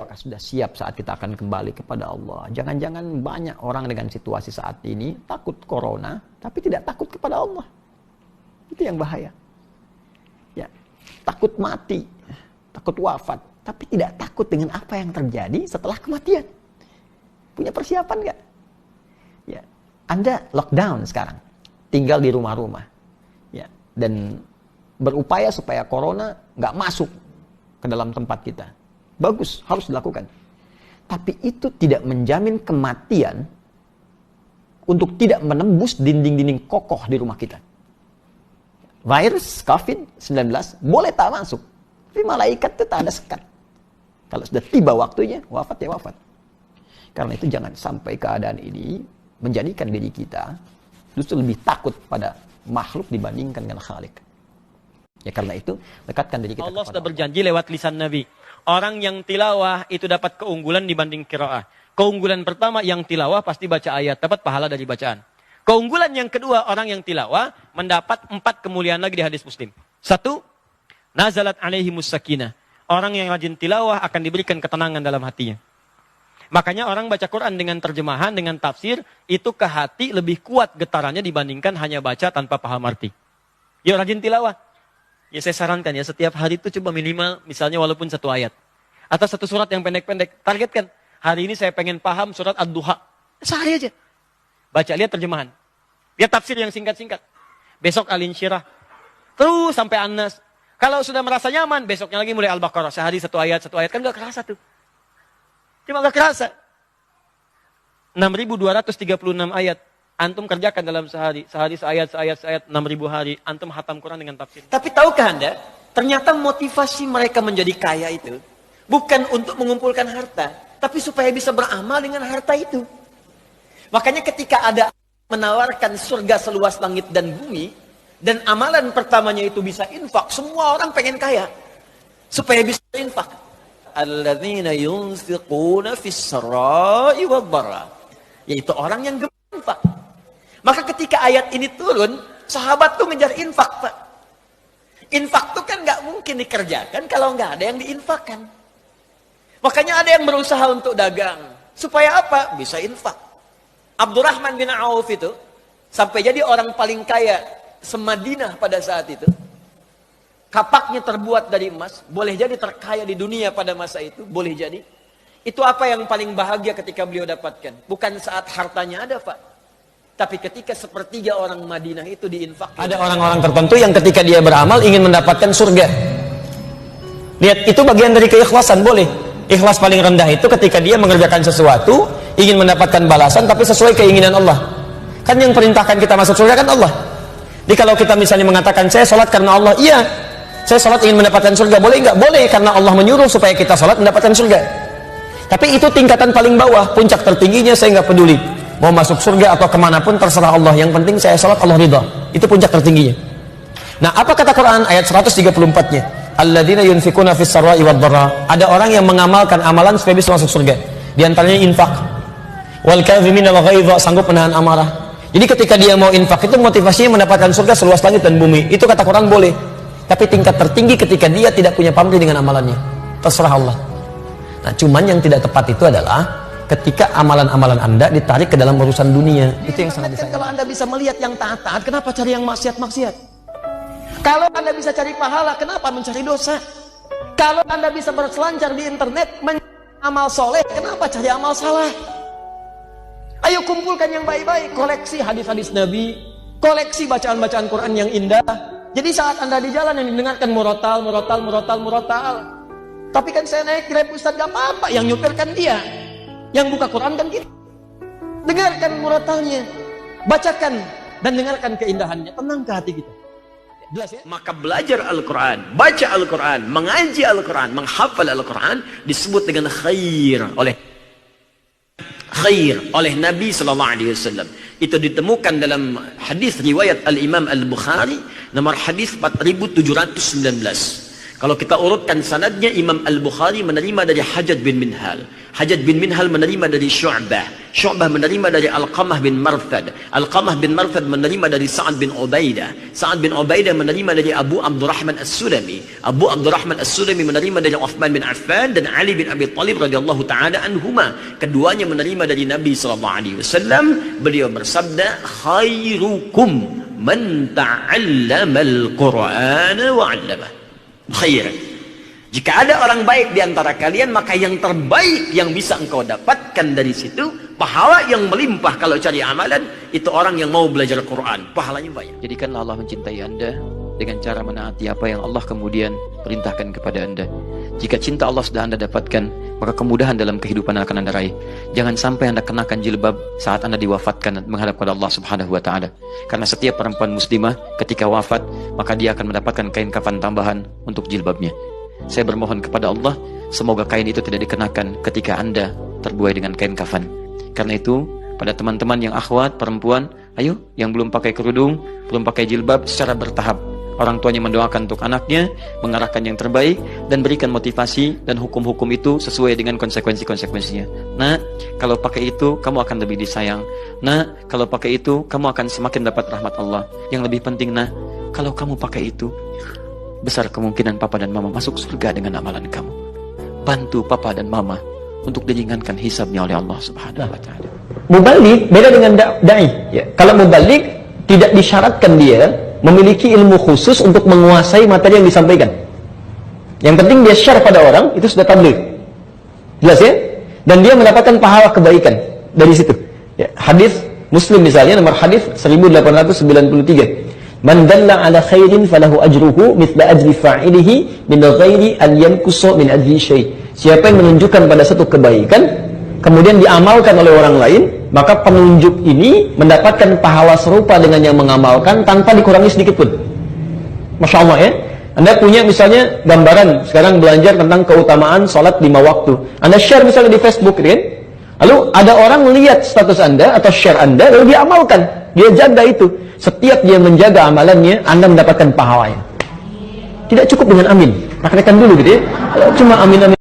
apakah sudah siap saat kita akan kembali kepada Allah? Jangan-jangan banyak orang dengan situasi saat ini takut corona, tapi tidak takut kepada Allah. Itu yang bahaya. Ya, takut mati, takut wafat, tapi tidak takut dengan apa yang terjadi setelah kematian. Punya persiapan nggak? Ya, Anda lockdown sekarang, tinggal di rumah-rumah, ya, dan berupaya supaya corona nggak masuk ke dalam tempat kita. Bagus, harus dilakukan. Tapi itu tidak menjamin kematian untuk tidak menembus dinding-dinding kokoh di rumah kita. Virus COVID-19 boleh tak masuk, tapi malaikat itu tak ada sekat. Kalau sudah tiba waktunya, wafat ya wafat. Karena itu jangan sampai keadaan ini menjadikan diri kita justru lebih takut pada makhluk dibandingkan dengan Khalik. Ya karena itu, dekatkan diri kita Allah kepada sudah berjanji lewat lisan Nabi. Orang yang tilawah itu dapat keunggulan dibanding qiraah. Keunggulan pertama yang tilawah pasti baca ayat, dapat pahala dari bacaan. Keunggulan yang kedua, orang yang tilawah mendapat 4 kemuliaan lagi di hadis Muslim. 1, nazalat alaihimus sakinah. Orang yang rajin tilawah akan diberikan ketenangan dalam hatinya. Makanya orang baca Quran dengan terjemahan, dengan tafsir, itu ke hati lebih kuat getarannya dibandingkan hanya baca tanpa paham arti. Yuk rajin tilawah. Ya saya sarankan ya, setiap hari itu coba minimal misalnya walaupun 1 ayat. Atau 1 surat yang pendek-pendek. Targetkan, hari ini saya pengen paham surat Ad-Duha. Sehari aja. Baca, lihat terjemahan. Lihat tafsir yang singkat-singkat. Besok Al-Insyirah. Terus sampai An-Nas. Kalau sudah merasa nyaman, besoknya lagi mulai Al-Baqarah. Sehari 1 ayat, 1 ayat. Kan gak kerasa tuh. Cuma gak kerasa. 6.236 ayat. Antum kerjakan dalam sehari. Sehari seayat, 6.000 hari. Antum hatam Quran dengan tafsir. Tapi tahukah Anda, ternyata motivasi mereka menjadi kaya itu bukan untuk mengumpulkan harta, tapi supaya bisa beramal dengan harta itu. Makanya ketika ada menawarkan surga seluas langit dan bumi, dan amalan pertamanya itu bisa infak, semua orang pengen kaya. Supaya bisa infak. Alladzina yunfiquna fis-sarai wad-dharra. Yaitu orang yang gemar infak. Maka ketika ayat ini turun, sahabat tuh ngejar infak, Pak. Infak tuh kan nggak mungkin dikerjakan kalau nggak ada yang diinfakkan. Makanya ada yang berusaha untuk dagang. Supaya apa? Bisa infak. Abdurrahman bin Auf itu, sampai jadi orang paling kaya se-Madinah pada saat itu. Kapaknya terbuat dari emas, boleh jadi terkaya di dunia pada masa itu, boleh jadi. Itu apa yang paling bahagia ketika beliau dapatkan? Bukan saat hartanya ada, Pak. Tapi ketika sepertiga orang Madinah itu diinfakkan. Ada orang-orang tertentu yang ketika dia beramal ingin mendapatkan surga. Lihat, itu bagian dari keikhlasan, boleh. Ikhlas paling rendah itu ketika dia mengerjakan sesuatu, ingin mendapatkan balasan tapi sesuai keinginan Allah. Kan yang perintahkan kita masuk surga kan Allah. Jadi kalau kita misalnya mengatakan, saya sholat karena Allah, iya. Saya sholat ingin mendapatkan surga, boleh nggak? Boleh, karena Allah menyuruh supaya kita sholat mendapatkan surga. Tapi itu tingkatan paling bawah, puncak tertingginya saya nggak peduli. Mau masuk surga atau kemanapun terserah Allah. Yang penting saya sholat Allah ridha. Itu puncak tertingginya. Nah, apa kata Quran ayat 134-nya? Alladzina yunfikuna fis-sarai wad-dharra. Ada orang yang mengamalkan amalan supaya bisa masuk surga. Di antaranya infak. Wal kadhimina al-ghaidha, sanggup menahan amarah. Jadi ketika dia mau infak itu motivasinya mendapatkan surga seluas langit dan bumi. Itu kata Quran boleh. Tapi tingkat tertinggi ketika dia tidak punya pamrih dengan amalannya. Terserah Allah. Nah, cuman yang tidak tepat itu adalah ketika amalan-amalan Anda ditarik ke dalam urusan dunia. Itu yang sangat disayangkan. Kalau Anda bisa melihat yang taat-taat, kenapa cari yang maksiat-maksiat? Kalau Anda bisa cari pahala, kenapa mencari dosa? Kalau Anda bisa berselancar di internet mencari amal soleh, kenapa cari amal salah? Ayo kumpulkan yang baik-baik, koleksi hadis-hadis Nabi, koleksi bacaan-bacaan Quran yang indah. Jadi saat Anda di jalan yang didengarkan murotal. Tapi kan saya naik Grab Ustaz, gak apa-apa, yang nyupirkan dia. Yang buka Quran kan kita. Dengarkan murotalnya, bacakan dan dengarkan keindahannya, tenang ke hati kita. Jelas ya? Maka belajar Al-Quran, baca Al-Quran, mengaji Al-Quran, menghafal Al-Quran disebut dengan khair oleh Nabi SAW. Itu ditemukan dalam hadis riwayat Al-Imam Al-Bukhari nomor hadis 4719. Kalau kita urutkan sanadnya, Imam Al-Bukhari menerima dari Hajjaj bin Minhal. Hajjaj bin Minhal menerima dari Syu'bah. Syu'bah menerima dari Alqamah bin Marthad. Alqamah bin Marthad menerima dari Sa'ad bin Ubaidah. Sa'ad bin Ubaidah menerima dari Abu Abdurrahman As-Sulami. Abu Abdurrahman As-Sulami menerima dari Uthman bin Affan dan Ali bin Abi Thalib radhiyallahu ta'ala anhuma. Keduanya menerima dari Nabi SAW. Beliau bersabda, khairukum man ta'allama al-Qur'ana wa 'allamah. Khair. Jika ada orang baik di antara kalian, maka yang terbaik yang bisa engkau dapatkan dari situ, pahala yang melimpah kalau cari amalan, itu orang yang mau belajar Quran. Pahalanya banyak. Jadikanlah Allah mencintai Anda dengan cara menaati apa yang Allah kemudian perintahkan kepada Anda. Jika cinta Allah sudah Anda dapatkan, maka kemudahan dalam kehidupan akan Anda raih. Jangan sampai Anda kenakan jilbab saat Anda diwafatkan menghadap kepada Allah Subhanahu wa taala. Karena setiap perempuan muslimah ketika wafat, maka dia akan mendapatkan kain kafan tambahan untuk jilbabnya. Saya bermohon kepada Allah, semoga kain itu tidak dikenakan ketika Anda terbuai dengan kain kafan. Karena itu, pada teman-teman yang akhwat, perempuan, ayo yang belum pakai kerudung, belum pakai jilbab, secara bertahap. Orang tuanya mendoakan untuk anaknya, mengarahkan yang terbaik, dan berikan motivasi dan hukum-hukum itu sesuai dengan konsekuensi-konsekuensinya. Nah, kalau pakai itu, kamu akan lebih disayang. Nah, kalau pakai itu, kamu akan semakin dapat rahmat Allah. Yang lebih penting, nah, kalau kamu pakai itu, besar kemungkinan papa dan mama masuk surga dengan amalan kamu. Bantu papa dan mama untuk diringankan hisabnya oleh Allah Subhanahu wa taala. Mubalik beda dengan dai. Ya. Kalau mubalik tidak disyaratkan dia memiliki ilmu khusus untuk menguasai materi yang disampaikan. Yang penting dia share pada orang, itu sudah tabligh. Jelas ya? Dan dia mendapatkan pahala kebaikan dari situ. Ya. Hadis Muslim misalnya, nomor hadis 1893. Man dalla ala khairin falahu ajruhu mithla ajri fa'ilihi min ghairi an yanqusa min ajri syai'. Siapa yang menunjukkan pada satu kebaikan kemudian diamalkan oleh orang lain, maka penunjuk ini mendapatkan pahala serupa dengan yang mengamalkan tanpa dikurangi sedikit pun. Masya Allah ya. Anda punya misalnya gambaran sekarang belajar tentang keutamaan sholat 5 waktu. Anda share misalnya di Facebook kan? Lalu ada orang melihat status Anda atau share Anda, lalu dia amalkan. Dia jaga itu. Setiap dia menjaga amalannya, Anda mendapatkan pahalanya. Tidak cukup dengan amin. Praktekkan dulu gitu ya. Cuma amin-amin